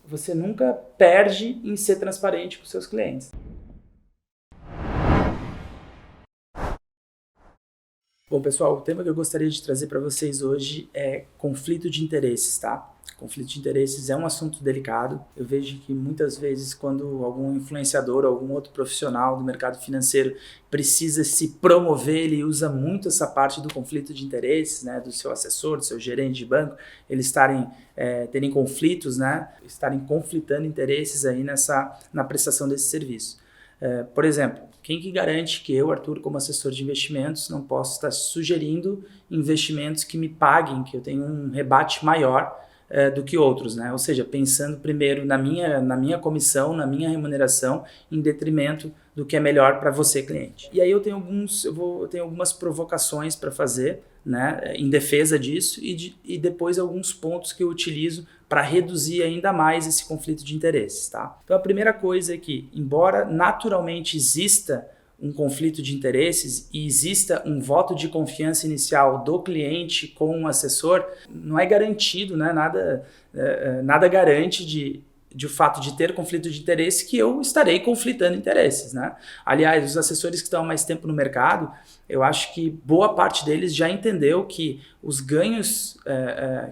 você nunca perde em ser transparente com os seus clientes. Bom, pessoal, o tema que eu gostaria de trazer para vocês hoje é conflito de interesses, tá? Conflito de interesses é um assunto delicado. Eu vejo que muitas vezes quando algum influenciador ou algum outro profissional do mercado financeiro precisa se promover, ele usa muito essa parte do conflito de interesses, né? Do seu assessor, do seu gerente de banco, eles terem conflitos, né? Estarem conflitando interesses aí na prestação desse serviço. Por exemplo, quem que garante que eu, Arthur, como assessor de investimentos, não posso estar sugerindo investimentos que me paguem, que eu tenho um rebate maior do que outros, né? Ou seja, pensando primeiro na minha comissão, na minha remuneração, em detrimento do que é melhor para você, cliente. E aí eu tenho algumas provocações para fazer, né, em defesa disso e depois alguns pontos que eu utilizo para reduzir ainda mais esse conflito de interesses, tá? Então a primeira coisa é que, embora naturalmente exista um conflito de interesses e exista um voto de confiança inicial do cliente com o assessor, não é garantido, né? Nada garante de o fato de ter conflito de interesse que eu estarei conflitando interesses, né? Aliás, os assessores que estão há mais tempo no mercado, eu acho que boa parte deles já entendeu que os ganhos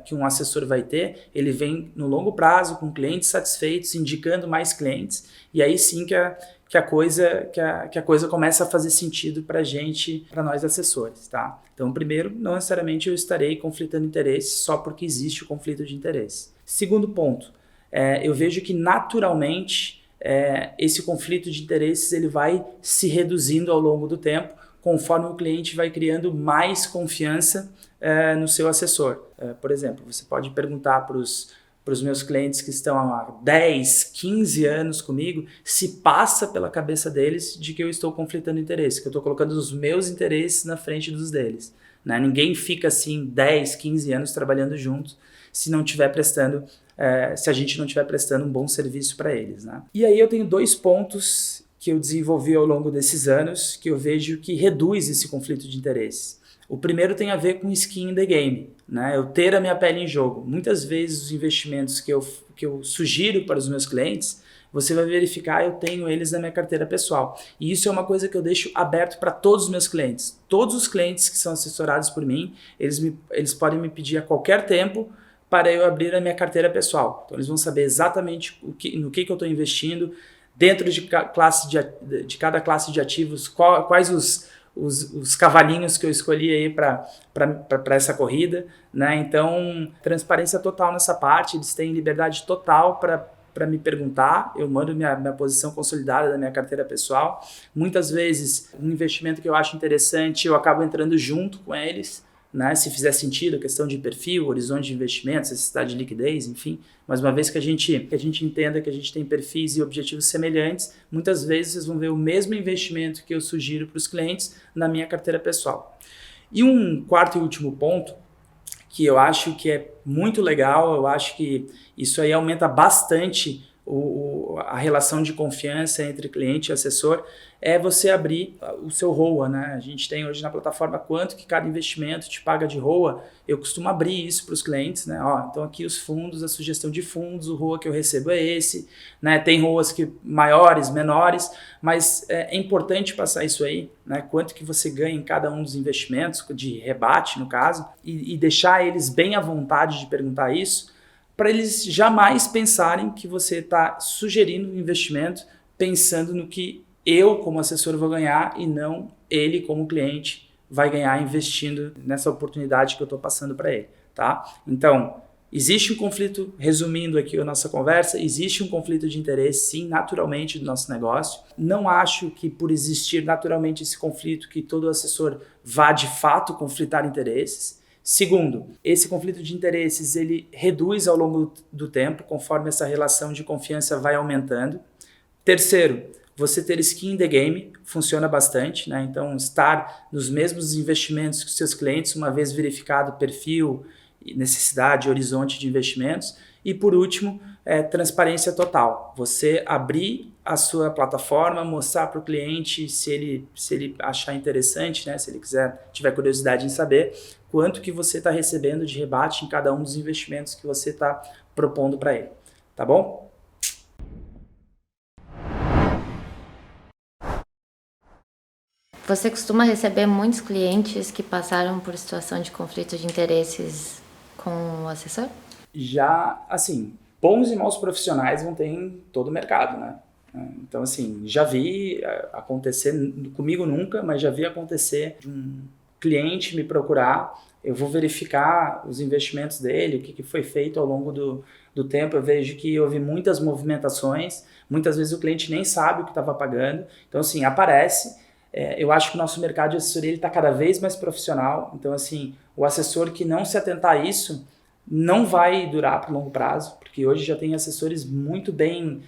que um assessor vai ter, ele vem no longo prazo, com clientes satisfeitos, indicando mais clientes, e aí sim que a coisa começa a fazer sentido para nós assessores, tá? Então, primeiro, não necessariamente eu estarei conflitando interesses só porque existe o conflito de interesse. Segundo ponto, eu vejo que naturalmente esse conflito de interesses ele vai se reduzindo ao longo do tempo, conforme o cliente vai criando mais confiança no seu assessor. Por exemplo, você pode perguntar para os meus clientes que estão há 10, 15 anos comigo, se passa pela cabeça deles de que eu estou conflitando interesse, que eu estou colocando os meus interesses na frente dos deles, né? Ninguém fica assim 10, 15 anos trabalhando juntos se a gente não estiver prestando um bom serviço para eles, né? E aí eu tenho 2 pontos que eu desenvolvi ao longo desses anos que eu vejo que reduz esse conflito de interesse. O primeiro tem a ver com skin in the game, né? Eu ter a minha pele em jogo. Muitas vezes os investimentos que eu sugiro para os meus clientes, você vai verificar, eu tenho eles na minha carteira pessoal. E isso é uma coisa que eu deixo aberto para todos os meus clientes. Todos os clientes que são assessorados por mim, eles podem me pedir a qualquer tempo para eu abrir a minha carteira pessoal. Então eles vão saber exatamente no que eu estou investindo, dentro de cada classe de ativos, quais os cavalinhos que eu escolhi aí para essa corrida, né? Então, transparência total nessa parte, eles têm liberdade total para me perguntar, eu mando minha posição consolidada da minha carteira pessoal. Muitas vezes, um investimento que eu acho interessante, eu acabo entrando junto com eles, né? Se fizer sentido, a questão de perfil, horizonte de investimento, necessidade de liquidez, enfim. Mas uma vez que a gente entenda que a gente tem perfis e objetivos semelhantes, muitas vezes vocês vão ver o mesmo investimento que eu sugiro para os clientes na minha carteira pessoal. E um quarto e último ponto, que eu acho que é muito legal, eu acho que isso aí aumenta bastante a relação de confiança entre cliente e assessor, é você abrir o seu ROA, né? A gente tem hoje na plataforma quanto que cada investimento te paga de ROA. Eu costumo abrir isso para os clientes, né? Então aqui os fundos, a sugestão de fundos, o ROA que eu recebo é esse, né? Tem ROAs maiores, menores, mas é importante passar isso aí, né? Quanto que você ganha em cada um dos investimentos, de rebate no caso, e deixar eles bem à vontade de perguntar isso, para eles jamais pensarem que você está sugerindo um investimento pensando no que eu, como assessor, vou ganhar e não ele, como cliente, vai ganhar investindo nessa oportunidade que eu estou passando para ele, tá? Então, existe um conflito, resumindo aqui a nossa conversa, existe um conflito de interesse, sim, naturalmente, do nosso negócio. Não acho que por existir naturalmente esse conflito, que todo assessor vá de fato conflitar interesses. Segundo, esse conflito de interesses ele reduz ao longo do tempo, conforme essa relação de confiança vai aumentando. Terceiro, você ter skin in the game funciona bastante, né? Então, estar nos mesmos investimentos que os seus clientes, uma vez verificado perfil, necessidade, horizonte de investimentos. E por último, transparência total. Você abrir a sua plataforma, mostrar para o cliente se ele achar interessante, né? Se ele tiver curiosidade em saber quanto que você está recebendo de rebate em cada um dos investimentos que você está propondo para ele. tá bom? Você costuma receber muitos clientes que passaram por situação de conflito de interesses com o assessor? Já, assim, bons e maus profissionais vão ter em todo o mercado, né? Então, assim, já vi acontecer, comigo nunca, mas já vi acontecer de um cliente me procurar, eu vou verificar os investimentos dele, o que foi feito ao longo do tempo, eu vejo que houve muitas movimentações, muitas vezes o cliente nem sabe o que estava pagando, então, assim, aparece. Eu acho que o nosso mercado de assessoria está cada vez mais profissional, então, assim, o assessor que não se atentar a isso não vai durar por longo prazo, porque hoje já tem assessores muito bem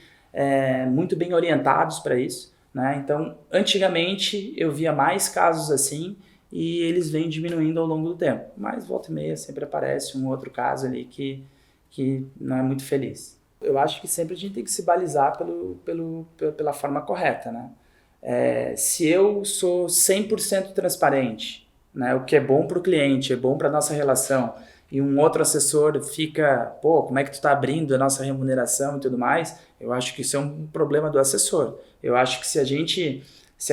orientados para isso, né? Então, antigamente eu via mais casos assim e eles vêm diminuindo ao longo do tempo, mas volta e meia sempre aparece um outro caso ali que não é muito feliz. Eu acho que sempre a gente tem que se balizar pela forma correta, né? Se eu sou 100% transparente, né, o que é bom para o cliente, é bom para a nossa relação, e um outro assessor fica, pô, como é que tu está abrindo a nossa remuneração e tudo mais, eu acho que isso é um problema do assessor. Eu acho que se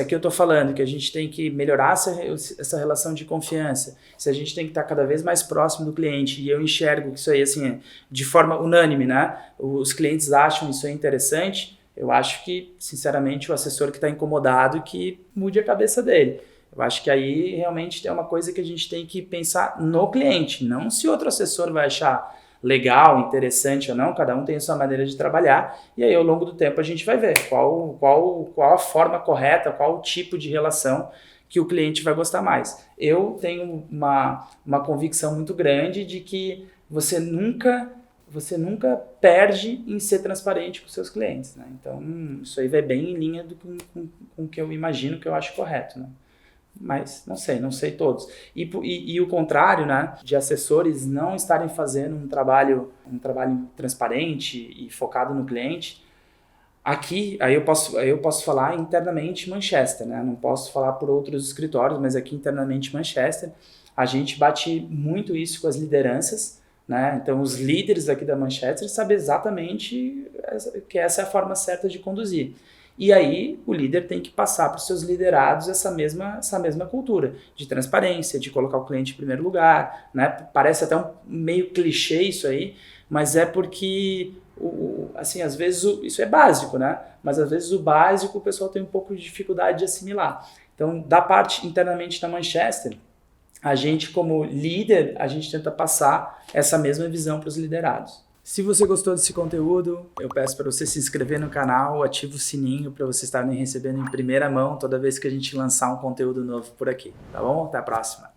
aqui eu estou falando que a gente tem que melhorar essa relação de confiança, se a gente tem que estar cada vez mais próximo do cliente, e eu enxergo que isso aí, assim, de forma unânime, né, os clientes acham isso aí interessante, eu acho que, sinceramente, o assessor que está incomodado que mude a cabeça dele. Eu acho que aí realmente é uma coisa que a gente tem que pensar no cliente, não se outro assessor vai achar legal, interessante ou não, cada um tem a sua maneira de trabalhar, e aí ao longo do tempo a gente vai ver qual a forma correta, qual o tipo de relação que o cliente vai gostar mais. Eu tenho uma convicção muito grande de que você nunca perde em ser transparente com seus clientes, né? Então, isso aí vai bem em linha com o que eu imagino que eu acho correto, né? Mas não sei todos. E o contrário, né, de assessores não estarem fazendo um trabalho transparente e focado no cliente, aqui, aí eu posso falar internamente Manchester, né? Não posso falar por outros escritórios, mas aqui internamente Manchester, a gente bate muito isso com as lideranças, né? Então, os líderes aqui da Manchester sabem exatamente que essa é a forma certa de conduzir. E aí, o líder tem que passar para os seus liderados essa mesma cultura de transparência, de colocar o cliente em primeiro lugar, né? Parece até meio clichê isso aí, mas é porque, assim, às vezes isso é básico, né? Mas às vezes o básico o pessoal tem um pouco de dificuldade de assimilar. Então, da parte internamente da Manchester, a gente, como líder, a gente tenta passar essa mesma visão para os liderados. Se você gostou desse conteúdo, eu peço para você se inscrever no canal, ativa o sininho para vocês estarem recebendo em primeira mão toda vez que a gente lançar um conteúdo novo por aqui, tá bom? Até a próxima!